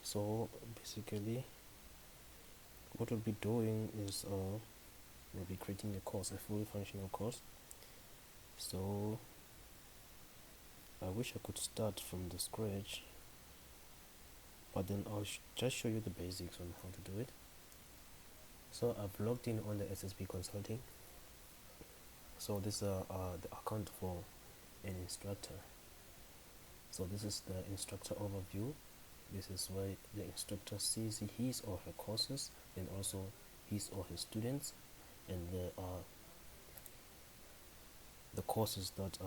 So basically what we'll be doing is we'll be creating a course, a fully functional course. So I wish I could start from the scratch, but then I'll just show you the basics on how to do it. So I've logged in on the SSB Consulting. So this is the account for an instructor. So this is the instructor overview. This is where the instructor sees his or her courses, and also his or her students, and the courses that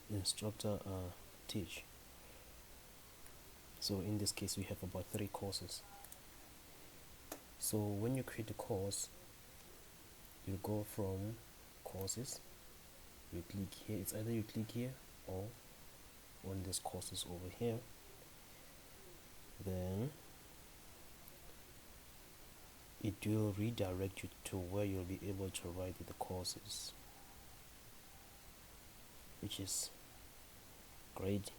the instructor teach. So in this case we have about 3 courses. So when you create a course, you go from courses, you click here. It's either you click here or on this courses over here. Then it will redirect you to where you'll be able to write the courses, which is great.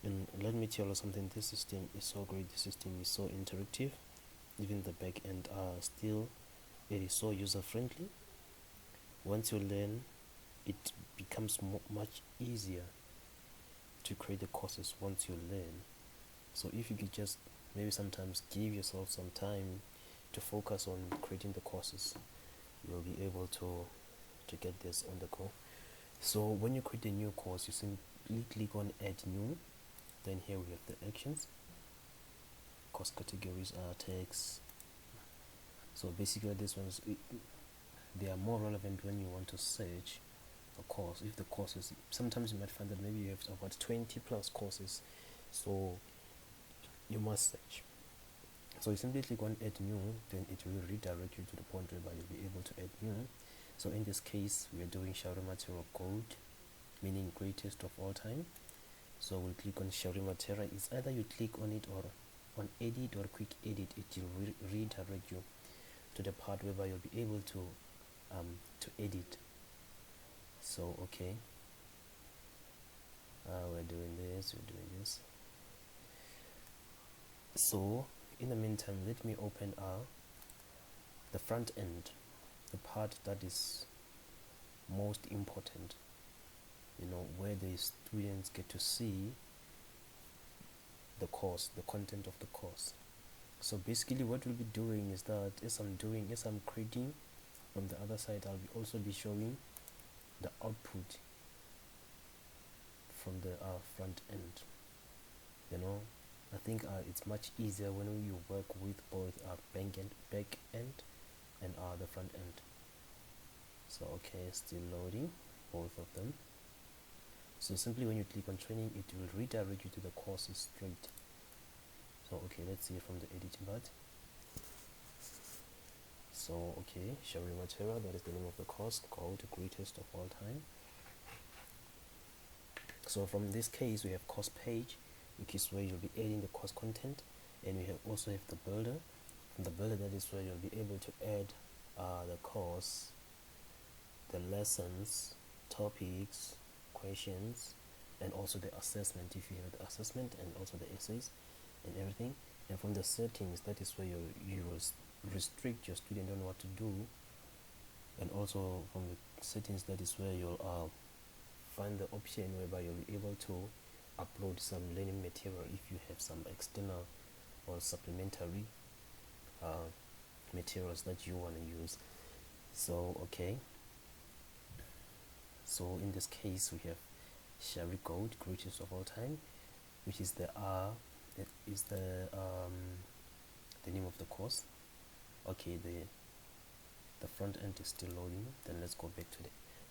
And let me tell you something, this system is so great, this system is so interactive. Even the back end still, it is so user friendly. Once you learn, it becomes much easier to create the courses once you learn. So if you could just maybe sometimes give yourself some time to focus on creating the courses, you'll be able to get this on the go. So when you create a new course, you simply click on add new. Then here we have the actions. Course categories are text. So basically this one's they are more relevant when you want to search a course. If the courses, sometimes you might find that maybe you have about 20 plus courses, so you must search. So you simply click on add new, then it will redirect you to the point where you'll be able to add new. So in this case we are doing Shauri Material Gold, meaning greatest of all time. So we'll click on Shauri Material. It's either you click on it or on edit or quick edit. It will redirect you to the part where you'll be able to edit. So okay, we're doing this. So in the meantime, let me open the front end, the part that is most important, where the students get to see the course, the content of the course. So basically what we'll be doing is that as I'm creating, from the other side I'll also be showing the output from the front end. I think it's much easier when you work with both back end and the front end. So okay, still loading both of them. So simply when you click on training, it will redirect you to the courses straight. So okay, let's see from the editing part. So okay, Shauri Material, that is the name of the course, called greatest of all time. So from this case we have course page, which is where you'll be adding the course content, and we also have the builder. From the builder, that is where you'll be able to add the course, the lessons, topics, questions, and also the assessment if you have the assessment, and also the essays and everything. And from the settings, that is where you will restrict your student on what to do, and also from the settings, that is where you'll find the option whereby you'll be able to upload some learning material if you have some external or supplementary materials that you want to use. So okay, so in this case we have Shauri Gold, greatest of all time, which is the name of the course. Okay, the front end is still loading. Then let's go back to the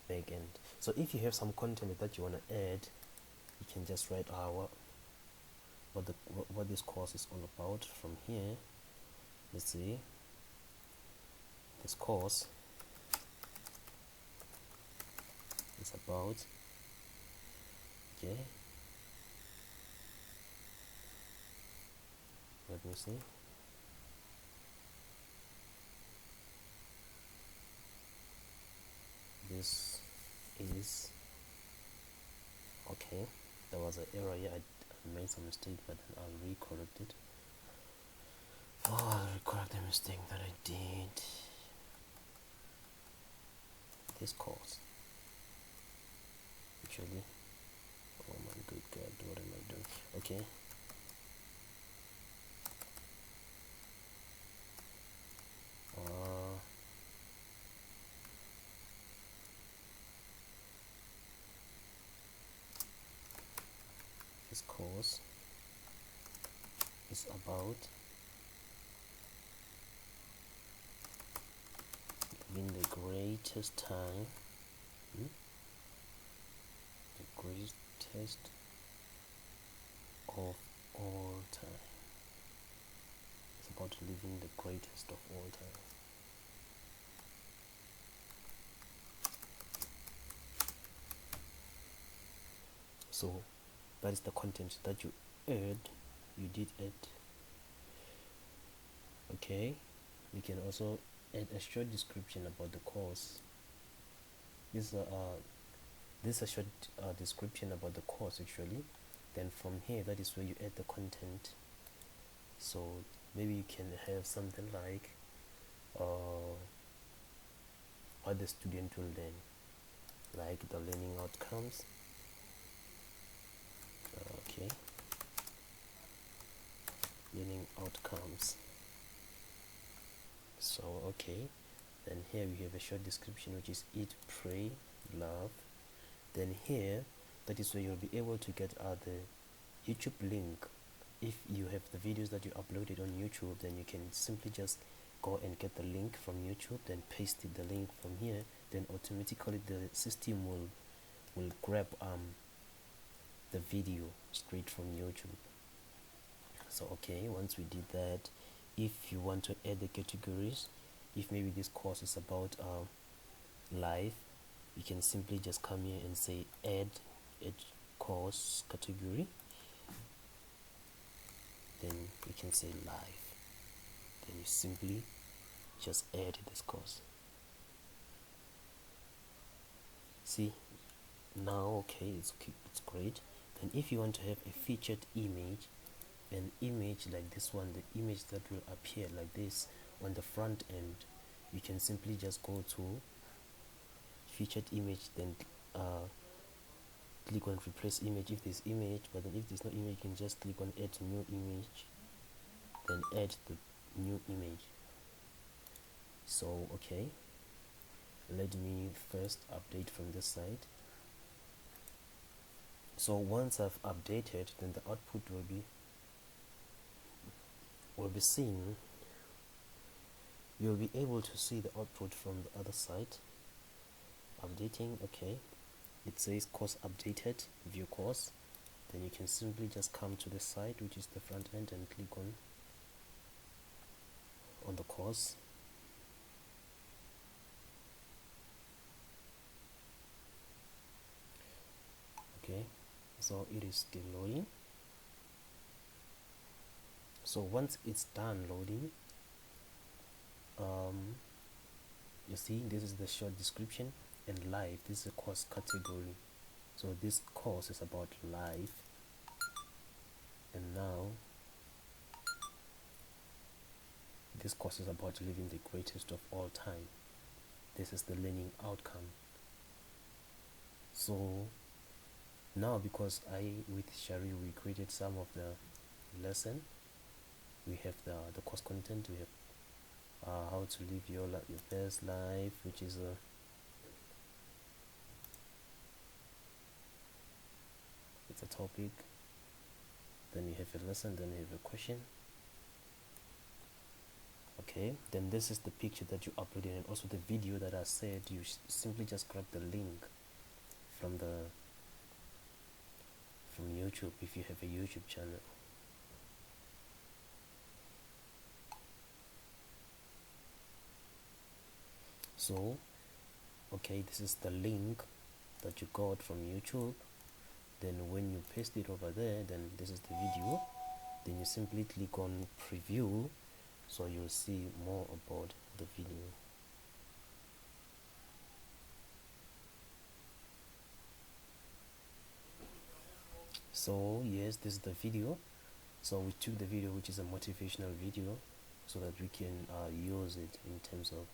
back end. So if you have some content that you want to add, you can just write what this course is all about from here. Let's see, this course is about, okay, let me see, this is, okay, there was an error here. I made some mistake, but then I'll recorrect it. first thing that I did, this course actually, oh my good god, what am I doing? Okay, this course is about having the greatest time, the greatest of all time. It's about living the greatest of all time. So that is the content that you did add. Okay, you can also add a short description about the course. This is a short description about the course actually. Then from here, that is where you add the content. So maybe you can have something like what the student will learn, like the learning outcomes. Okay, learning outcomes. So okay, then here we have a short description which is eat, pray, love. Then here, that is where you'll be able to get the YouTube link. If you have the videos that you uploaded on YouTube, then you can simply just go and get the link from YouTube, then paste the link from here, then automatically the system will grab the video straight from YouTube. So okay, once we did that, if you want to add the categories, if maybe this course is about life, you can simply just come here and say add course category, then you can say life, then you simply just add this course. See, now okay, it's great. Then if you want to have a featured image, an image like this one, the image that will appear like this on the front end, you can simply just go to featured image, then click on replace image if there's image, but then if there's no image, you can just click on add new image, then add the new image. So okay, let me first update from this side. So once I've updated, then the output will be seen. You'll be able to see the output from the other side. Updating, okay, it says course updated, view course. Then you can simply just come to the side, which is the front end, and click on the course. Okay, so it is still loading. So once it's done loading, you see this is the short description, and live, this is a course category. So this course is about life, and now this course is about living the greatest of all time. This is the learning outcome. So now, because with Shari we created some of the lesson, we have the course content, we have how to live your best life, which is it's a topic. Then you have a lesson, then you have a question. Okay, then this is the picture that you uploaded, and also the video that I said you simply just grab the link from YouTube if you have a YouTube channel. So okay, this is the link that you got from YouTube. Then when you paste it over there, then this is the video. Then you simply click on preview, so you'll see more about the video. So yes, this is the video. So we took the video, which is a motivational video, so that we can use it in terms of,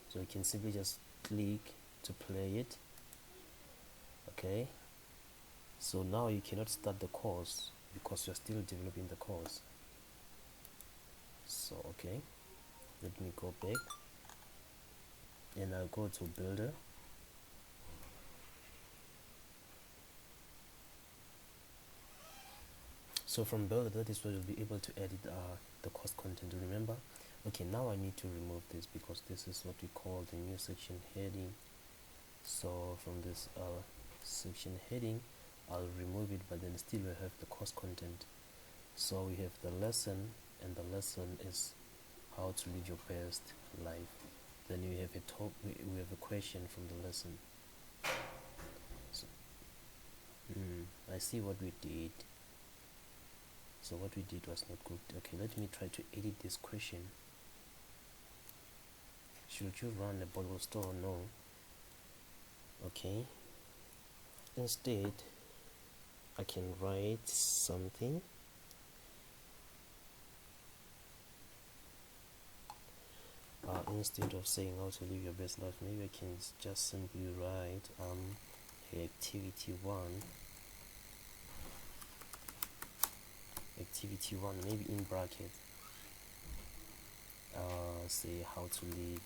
so you can simply just click to play it. Okay, so now you cannot start the course because you're still developing the course. So okay, let me go back and I'll go to builder. So from builder, that is where you'll be able to edit the course content. Remember, okay, now I need to remove this because this is what we call the new section heading. So from this section heading, I'll remove it, but then still we have the course content. So we have the lesson, and the lesson is how to lead your best life. Then we have we have a question from the lesson. So, I see what we did. So what we did was not good. Okay, let me try to edit this question. Should you run a bottle store? No. Okay, instead I can write something. Instead of saying how to live your best life, maybe I can just simply write activity 1, maybe in bracket, say how to live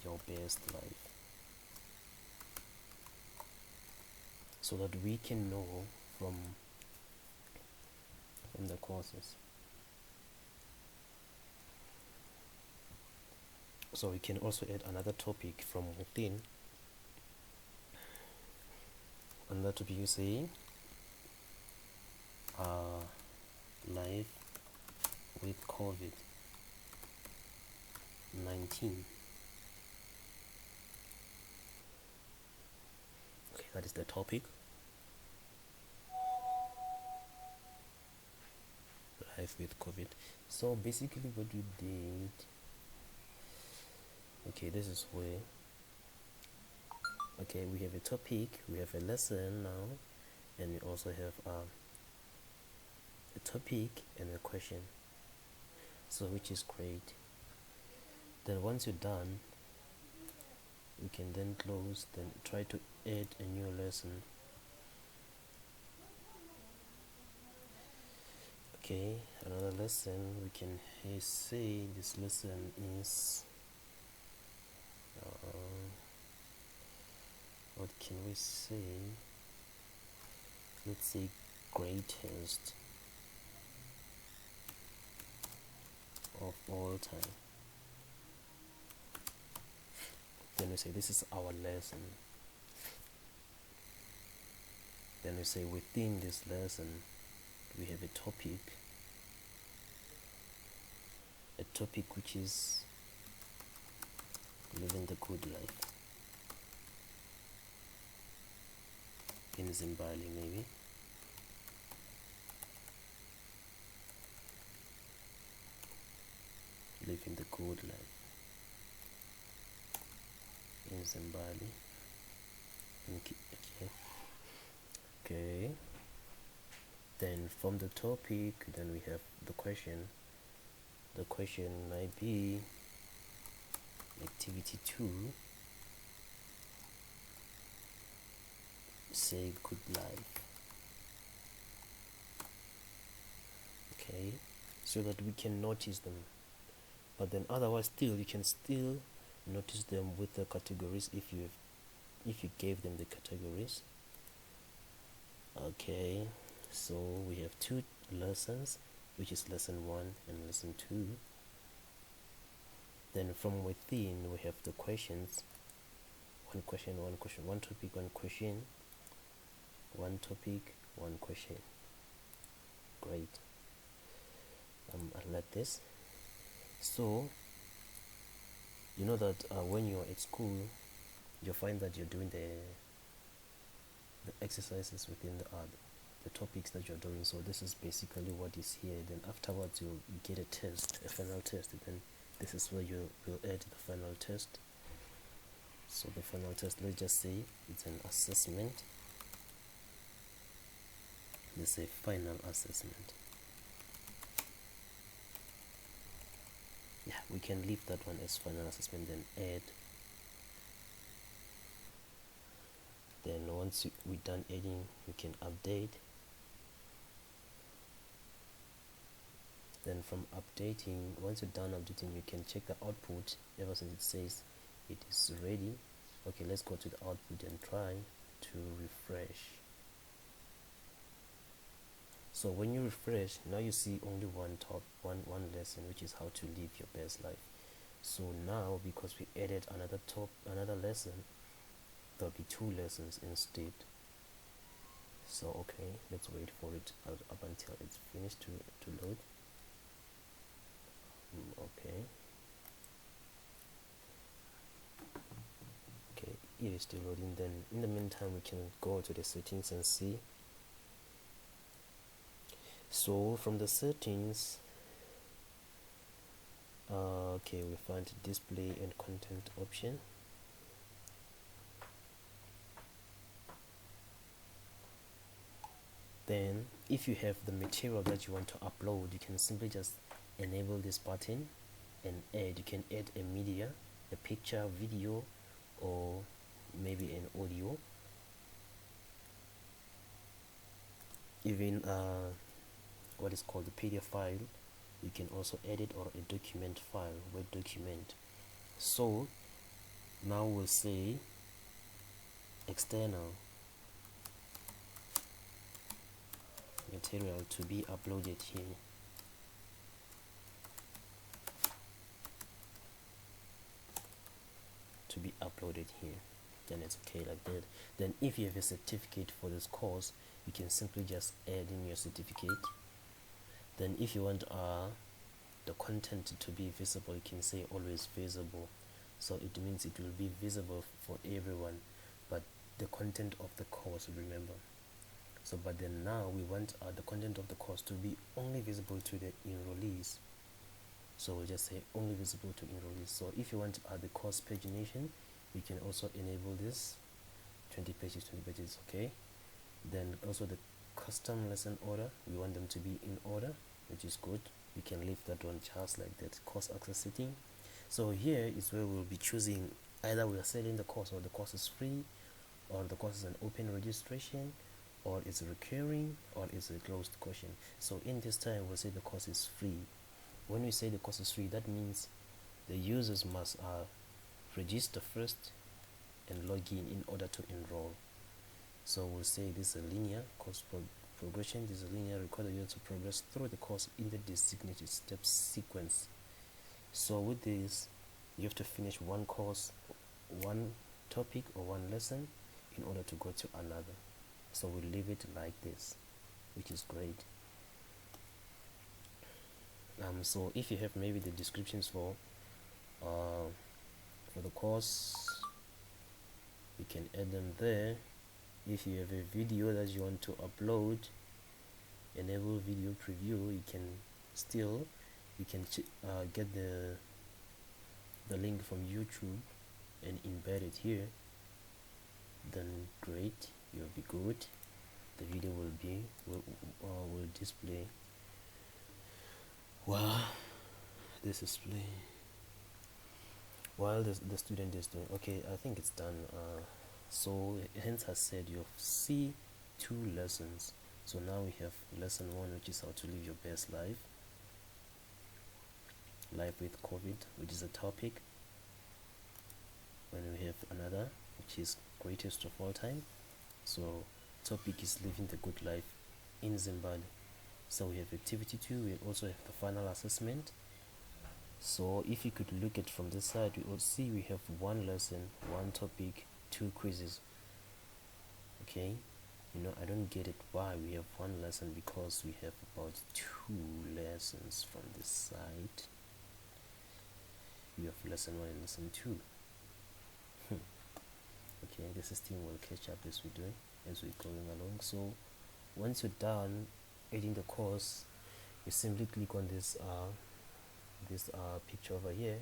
your best life, so that we can know from the courses. So we can also add another topic from within, and that would be, you say, life with COVID-19. Okay, that is the topic. Life with COVID. So basically what we did, okay, this is where, okay, we have a topic, we have a lesson now, and we also have a topic and a question, so which is great. Then once you're done, we can then close, then try to add a new lesson. Okay, another lesson, we can say this lesson is what can we say, let's say greatest of all time. Then we say this is our lesson. Then we say within this lesson we have a topic which is living the good life in Zimbabwe, maybe. Living the good life in Zimbabwe. Okay. Then from the topic, then we have the question. The question might be activity 2, say good life. Okay, so that we can notice them, but then otherwise still you can still notice them with the categories if you gave them the categories. Okay, so we have 2 lessons, which is lesson 1 and lesson 2. Then from within we have the questions, one question, one topic, one question, one topic, one question. Great. I like this. So you know that when you're at school, you find that you're doing the exercises within the topics that you're doing. So this is basically what is here. Then afterwards you get a test, a final test, and then this is where you will add the final test. So the final test, let's just say it's an assessment. Let's say final assessment. we can leave that one as final assessment, then add. Then once we're done adding, we can update. Then from updating, once you're done updating, you can check the output. Ever since it says it is ready, okay, let's go to the output and try to refresh. So when you refresh, now you see only one lesson, which is how to live your best life. So now, because we added another lesson, there'll be 2 lessons instead. So okay, let's wait for it up until it's finished to load. Okay, it is still loading. Then in the meantime, we can go to the settings and see. So from the settings, okay, we find display and content option. Then if you have the material that you want to upload, you can simply just enable this button and add. You can add a media, a picture, video, or maybe an audio, even what is called a PDF file. You can also edit, or a document file, Word document. So now we'll say external material to be uploaded here. To be uploaded here. Then it's okay like that. Then if you have a certificate for this course, you can simply just add in your certificate. Then if you want the content to be visible, you can say always visible. So it means it will be visible for everyone, but the content of the course, remember. So but then now we want the content of the course to be only visible to the enrollees. So we'll just say only visible to enrollees. So if you want the course pagination, you can also enable this 20 pages, okay. Then also the custom lesson order, we want them to be in order, which is good. We can leave that one just like that. Course access setting. So here is where we'll be choosing either we are selling the course, or the course is free, or the course is an open registration, or it's recurring, or it's a closed question. So in this time, we'll say the course is free. When we say the course is free, that means the users must register first and log in order to enroll. So we'll say this is a linear course progression. This is a linear, require the user to progress through the course in the designated step sequence. So with this, you have to finish one course, one topic, or one lesson in order to go to another. So we'll leave it like this, which is great. So if you have maybe the descriptions for the course, you can add them there. If you have a video that you want to upload, enable video preview. You can get the link from YouTube and embed it here. Then great, you'll be good. The video will display. Wow, this is play while the student is doing. Okay, I think it's done. So hence I said you see 2 lessons. So now we have lesson 1, which is how to live your best life with COVID, which is a topic. When we have another, which is greatest of all time. So topic is living the good life in Zimbabwe. So we have activity 2. We also have the final assessment. So if you could look at from this side, we will see we have 1 lesson, 1 topic, 2 quizzes. Okay, I don't get it why we have 1 lesson, because we have about 2 lessons from this side. We have lesson 1 and lesson 2. Okay, the system will catch up as we're going along. So once you're done editing the course, you simply click on this picture over here,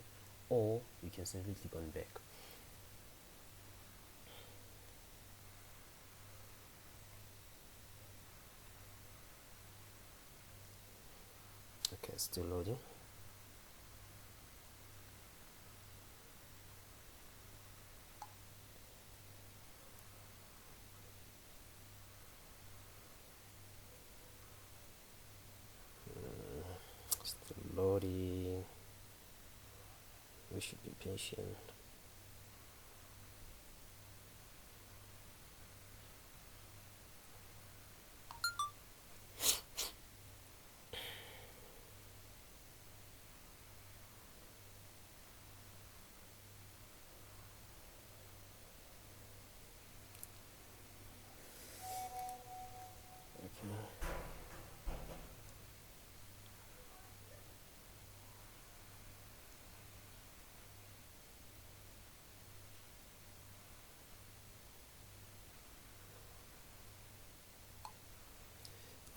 or you can simply click on back. Okay, still loading. loading. We should be patient.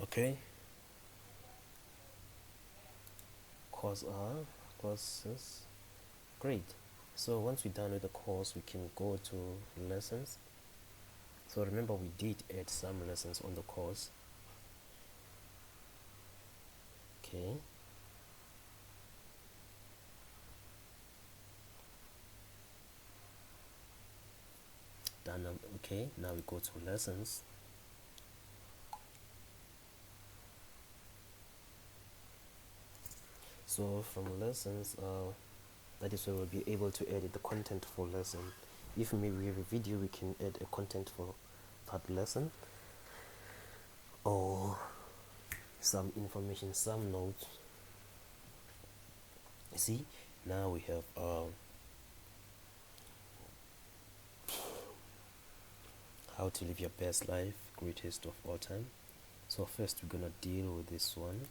Okay. Courses. Great. So once we're done with the course, we can go to lessons. So remember, we did add some lessons on the course. Okay. Done. Okay, now we go to lessons. So from lessons, that is where we'll be able to edit the content for lesson. If maybe we have a video, we can add a content for that lesson, or some information, some notes. See, now we have how to live your best life, greatest of all time. So first we're gonna deal with this one,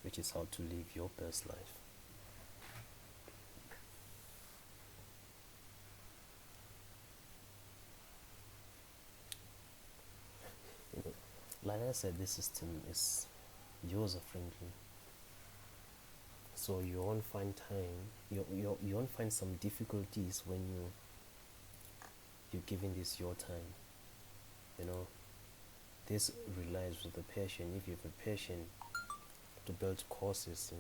which is how to live your best life. Like I said, this system is user friendly, so you won't find you won't find some difficulties when you're giving this your time. This relies with the passion. If you have a passion to build courses,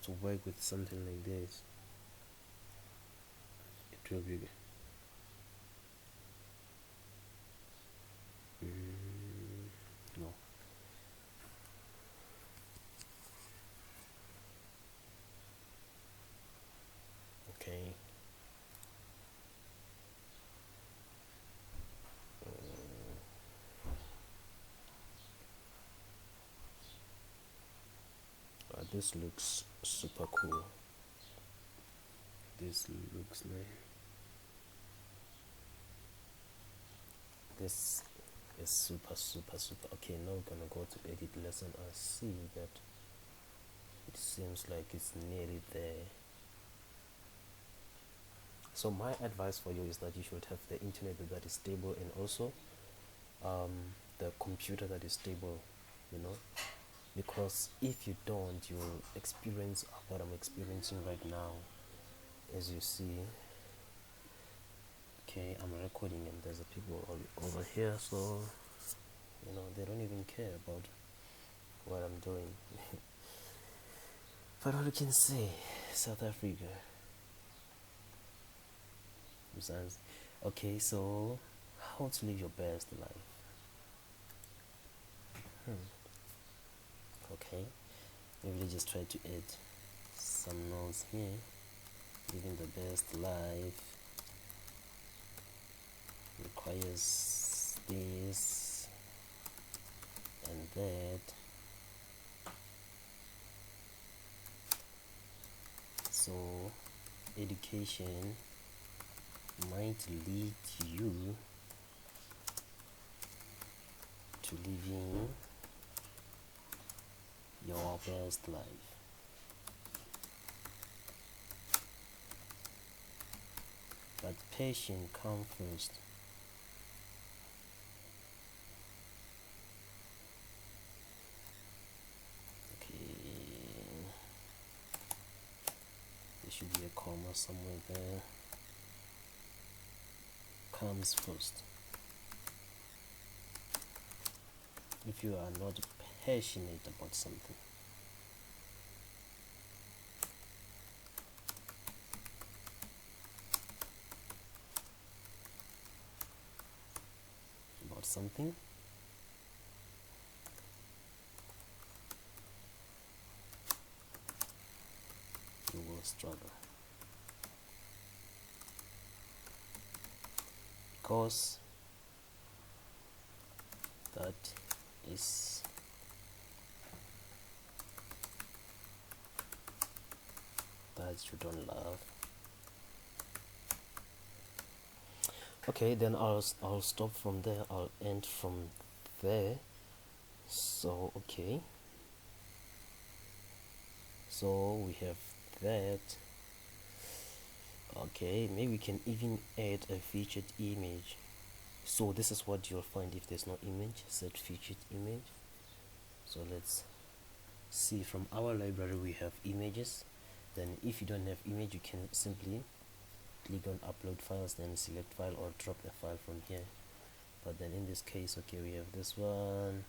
to work with something like this, it will be no. Okay. This looks super cool. This looks nice. This is super. Okay, now we're gonna go to edit lesson. I see that it seems like it's nearly there. So my advice for you is that you should have the internet that is stable, and also the computer that is stable, because if you don't, you'll experience what I'm experiencing right now. As you see, okay, I'm recording and there's a people over here, so they don't even care about what I'm doing. But what you can say, South Africa. Okay, so how to live your best life? Okay, maybe just try to add some notes here. Living the best life requires this and that. So education might lead you to living your best life. But patience comes first. Okay, there should be a comma somewhere there. Comes first. If you are not passionate about something, struggle, because that is that you don't love. Okay, then I'll stop from there. I'll end from there. So okay, so we have that. Okay, maybe we can even add a featured image. So this is what you'll find if there's no image. Set featured image. So let's see, from our library we have images. Then if you don't have image, you can simply click on upload files, then select file or drop the file from here. But then in this case, okay, we have this one.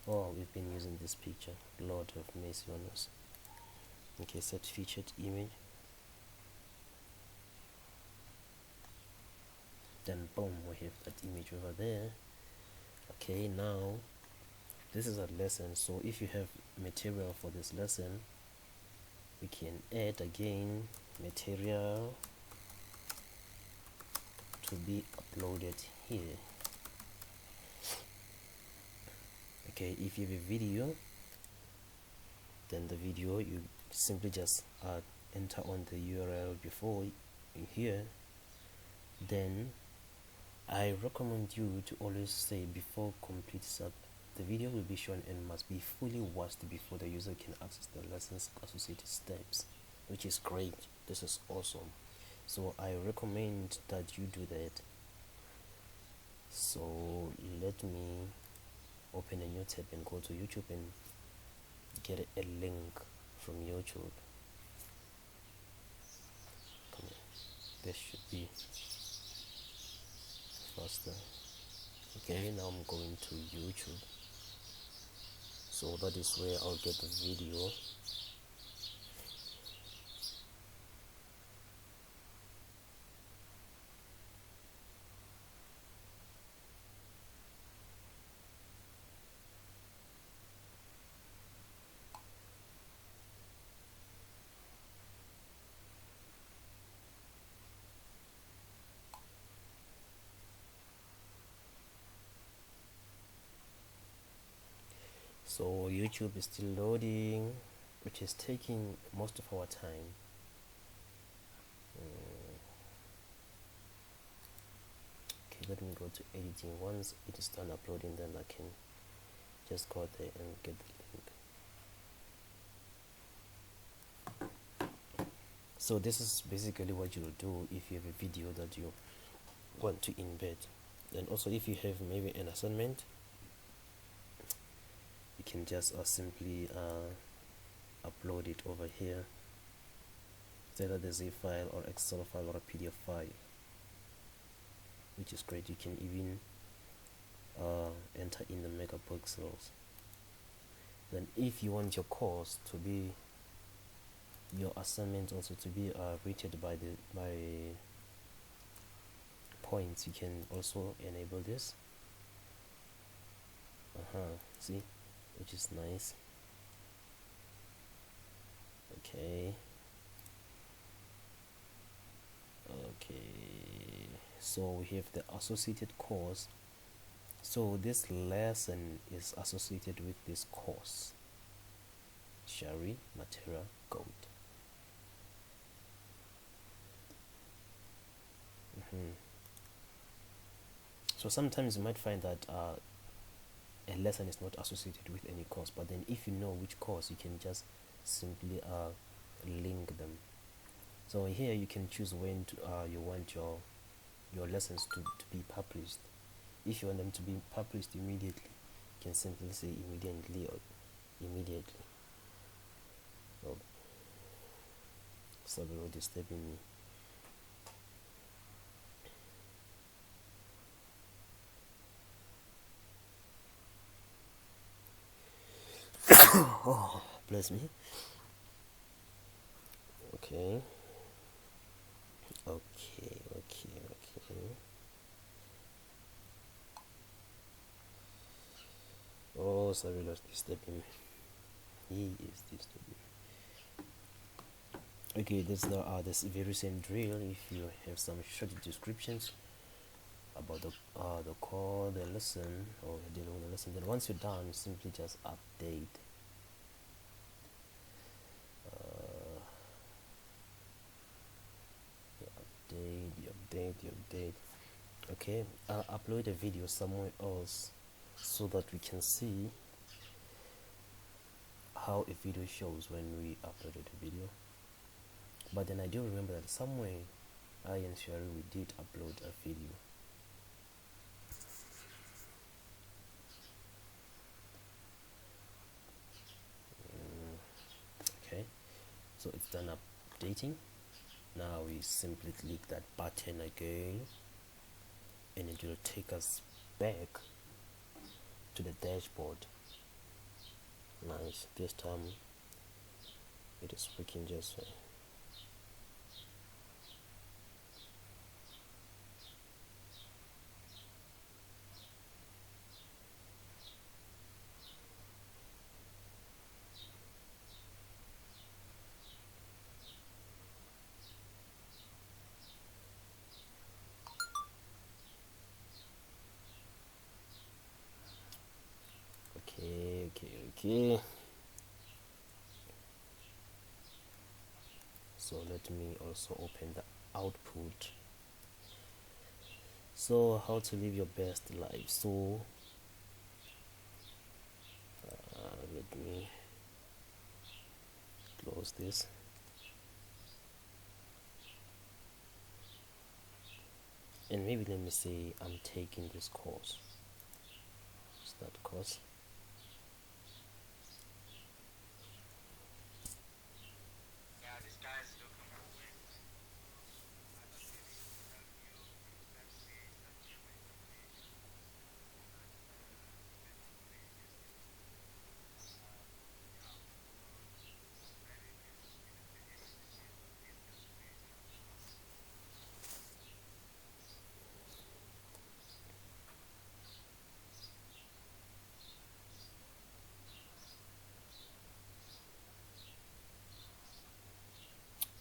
Oh, we've been using this picture, Lord of mercy on us. Okay, set featured image, then boom, we have that image over there. Okay, now this is a lesson, so if you have material for this lesson, we can add again material to be uploaded here. Okay, if you have a video, then the video, you simply just enter on the URL before here. Then I recommend you to always say, before complete sub, the video will be shown and must be fully watched before the user can access the lessons associated steps, which is great. This is awesome. So I recommend that you do that. So let me open a new tab and go to YouTube and get a link from YouTube. Come on, this should be faster. Okay, now I'm going to YouTube, so that is where I'll get the video. So YouTube is still loading, which is taking most of our time. Okay, let me go to editing. Once it is done uploading, then I can just go there and get the link. So this is basically what you'll do if you have a video that you want to embed. And also, if you have maybe an assignment, you can just simply upload it over here, either the zip file or Excel file or a PDF file, which is great. You can even enter in the megapixels. Then if you want your course to be, your assignment also to be rated by points, you can also enable this. See, which is nice. Okay, so we have the associated course. So this lesson is associated with this course, Shari Material Code. So sometimes you might find that a lesson is not associated with any course, but then if you know which course, you can just simply link them. So here you can choose when to, you want your lessons to be published. If you want them to be published immediately, you can simply say immediately or immediately. Oh, sorry for disturbing me. Oh, bless me. Okay. Oh, sorry, lost disturbing me. He is disturbing me. Okay, this very same drill. If you have some short descriptions about the core, the lesson, or dealing with the lesson, then once you're done, simply just update. You update. Okay, I'll upload a video somewhere else so that we can see how a video shows when we uploaded a video. But then I do remember that somewhere I and Sherry we did upload a video. Okay, so it's done updating. Now we simply click that button again, and it will take us back to the dashboard. Nice, this time it is working just fine. Okay. So let me also open the output. So how to live your best life. So let me close this. And maybe let me say I'm taking this course. Start course.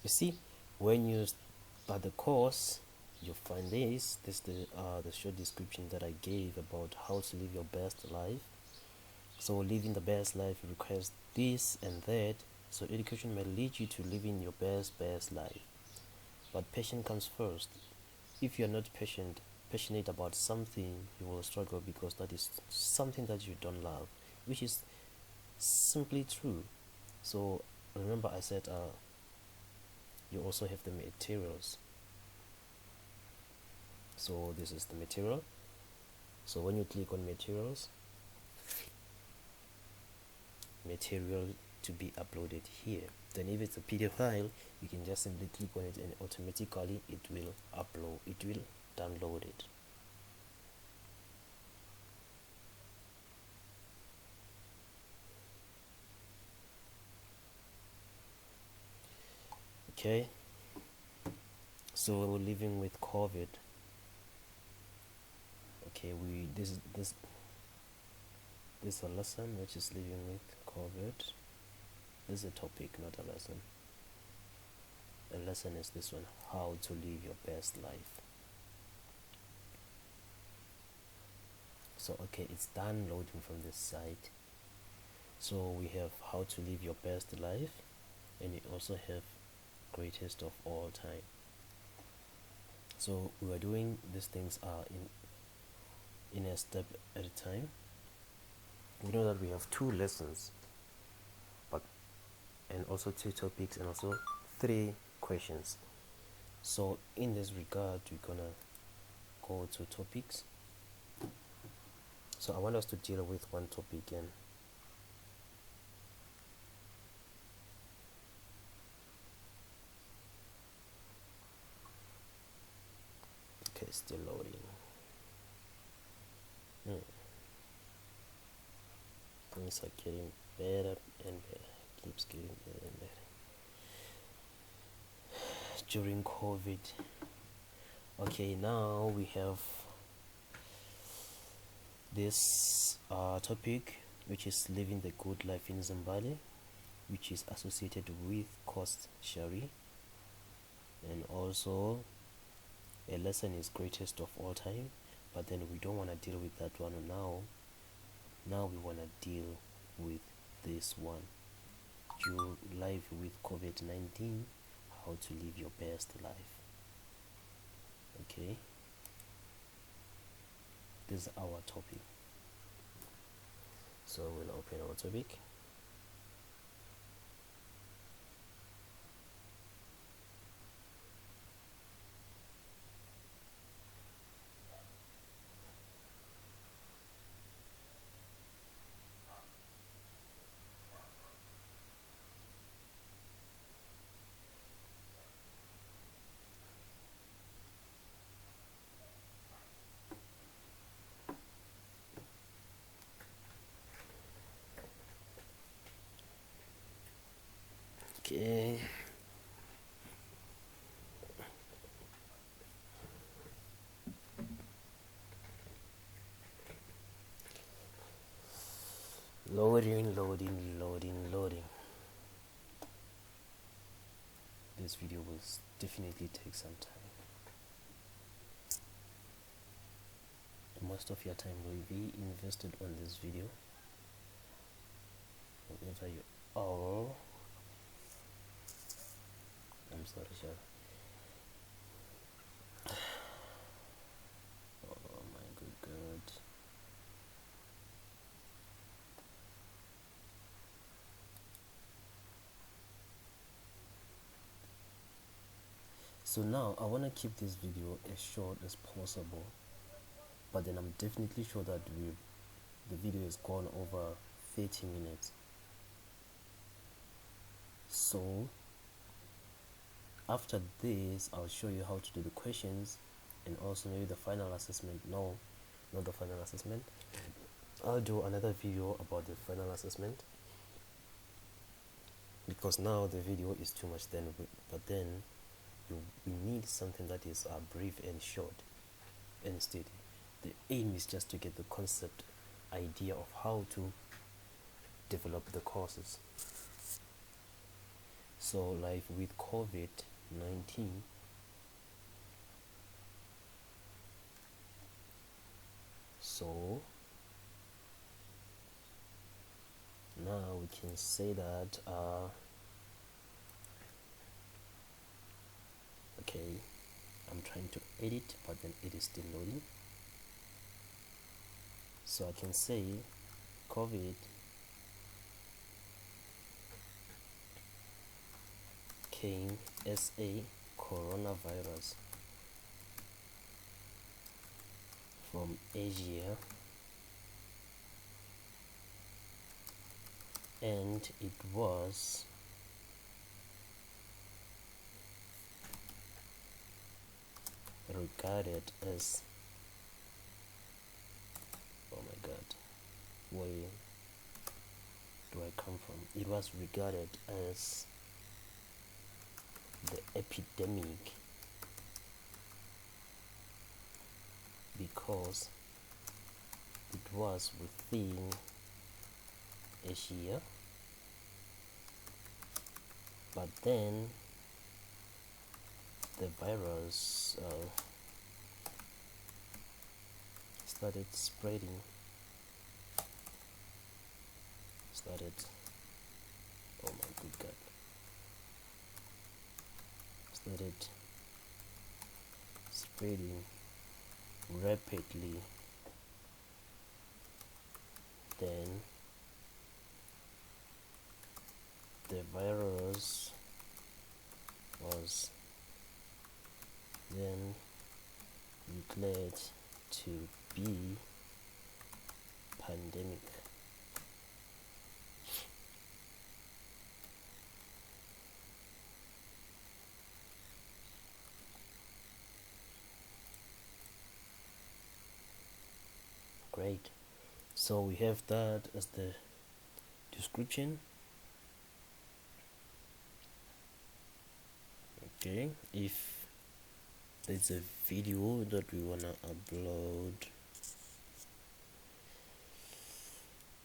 You see, when you start the course, you find this is the short description that I gave about how to live your best life. So living the best life requires this and that. So education may lead you to living your best life, but patience comes first. If you're not passionate about something, you will struggle because that is something that you don't love, which is simply true. So remember I said you also have the materials. So this is the material. So when you click on material to be uploaded here, then if it's a PDF file, you can just simply click on it and automatically it will download it. Okay, so we're living with COVID. Okay, this is a lesson which is living with COVID. This is a topic, not a lesson. A lesson is this one: how to live your best life. So okay, it's done loading from this site. So we have how to live your best life, and we also have greatest of all time. So we are doing these things in a step at a time. We know that we have 2 lessons, and also 2 topics, and also 3 questions. So in this regard, we're gonna go to topics. So I want us to deal with one topic again. Okay, still loading. Things are getting better and better. Keeps getting better and better. During COVID. Okay, now we have this topic, which is living the good life in Zimbabwe, which is associated with cost sharing. And also, a lesson is greatest of all time, but then we don't want to deal with that one now. Now we want to deal with this one: your life with COVID-19, how to live your best life. Okay, this is our topic. So we'll open our topic. Okay. Loading. This video will definitely take some time. Most of your time will be invested on this video. Whenever you are, I'm sorry, sir. Oh my good God. So now I want to keep this video as short as possible, but then I'm definitely sure that the video has gone over 30 minutes. So after this, I'll show you how to do the questions and also maybe the final assessment. No, not the final assessment. I'll do another video about the final assessment, because now the video is too much then, but then we need something that is brief and short and steady. The aim is just to get the concept idea of how to develop the courses. So like with COVID-19, so now we can say that okay, I'm trying to edit, but then it is still loading. So I can say COVID came as a coronavirus from Asia, and it was regarded as, oh my God, where do I come from? It was regarded as the epidemic because it was within Asia, but then the virus started spreading, oh my good God, started spreading rapidly. Then the virus was then declared to be pandemic. Great. So we have that as the description. Okay, if there's a video that we wanna upload,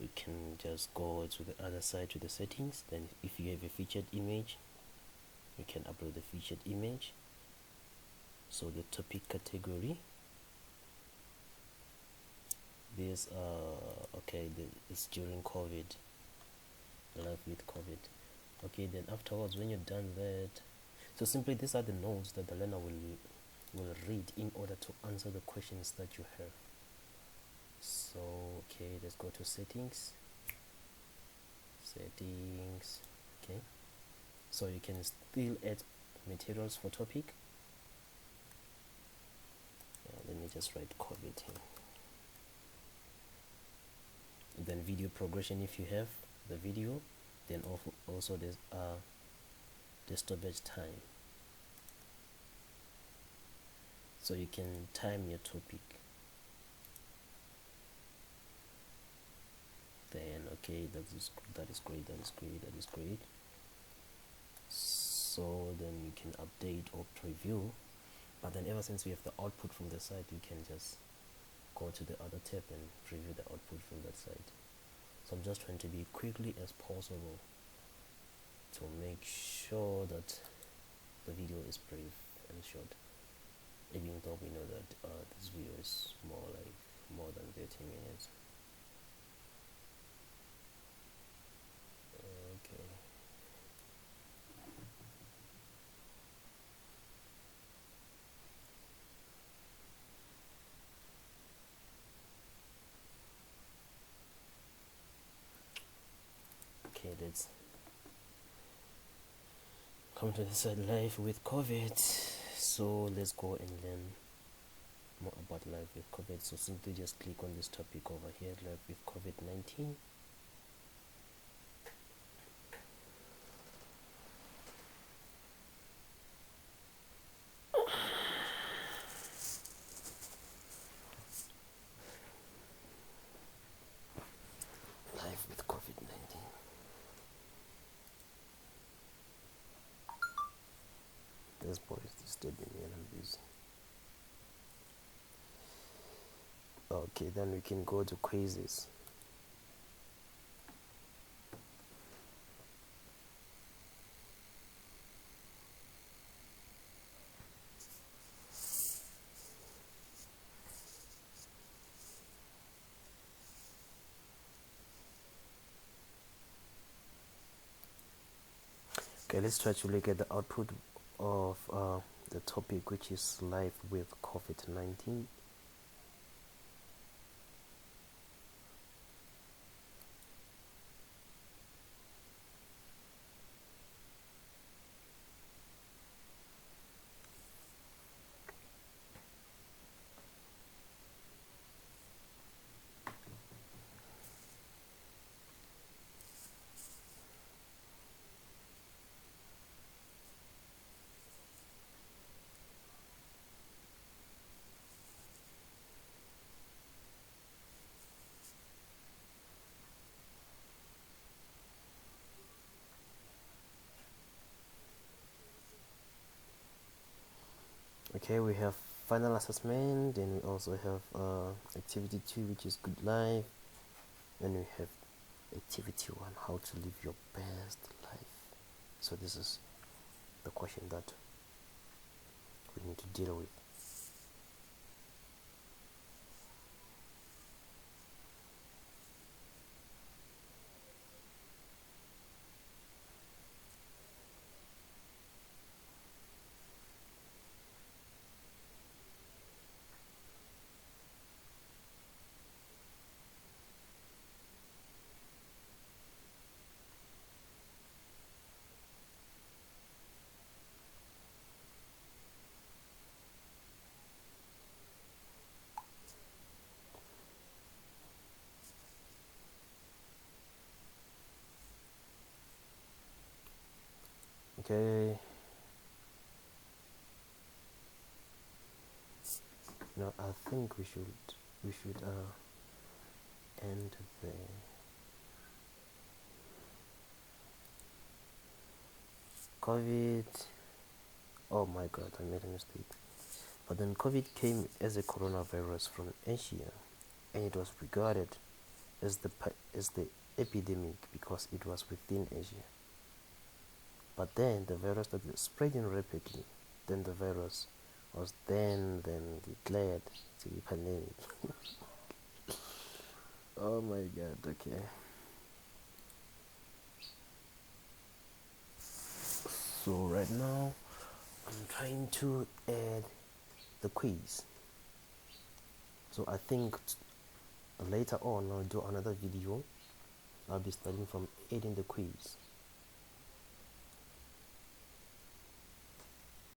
we can just go to the other side to the settings. Then if you have a featured image, we can upload the featured image. So the topic category, this okay, it's during COVID, life with COVID. Okay, then afterwards, when you're done that, so simply these are the notes that the learner will read in order to answer the questions that you have. So okay, let's go to settings. Okay, so you can still add materials for topic. Let me just write COVID here. Then video progression, if you have the video, then also there's the stoppage time, so you can time your topic. Then okay, that is great. So then you can update or preview, but then ever since we have the output from the site, we can just go to the other tab and preview the output from that site. So I'm just trying to be quickly as possible to make sure that the video is brief and short, even though we know that this video is more than 30 minutes. Okay. Okay, let's come to the side, life with COVID. So let's go and learn more about life with COVID. So simply just click on this topic over here, life with COVID-19. Life with COVID-19. This boy is disturbing me and I'm busy. Okay, then we can go to quizzes. Okay, let's try to look at the output of the topic, which is life with COVID-19. Okay, we have final assessment, and we also have activity 2, which is good life, and we have activity 1, how to live your best life. So this is the question that we need to deal with. Okay, now I think we should end there. COVID, oh my god, I made a mistake. But then COVID came as a coronavirus from Asia, and it was regarded as the epidemic because it was within Asia. But then the virus started spreading rapidly. Then the virus was then declared to be pandemic. Oh my god, okay. So right now I'm trying to add the quiz. So I think later on I'll do another video. I'll be starting from adding the quiz.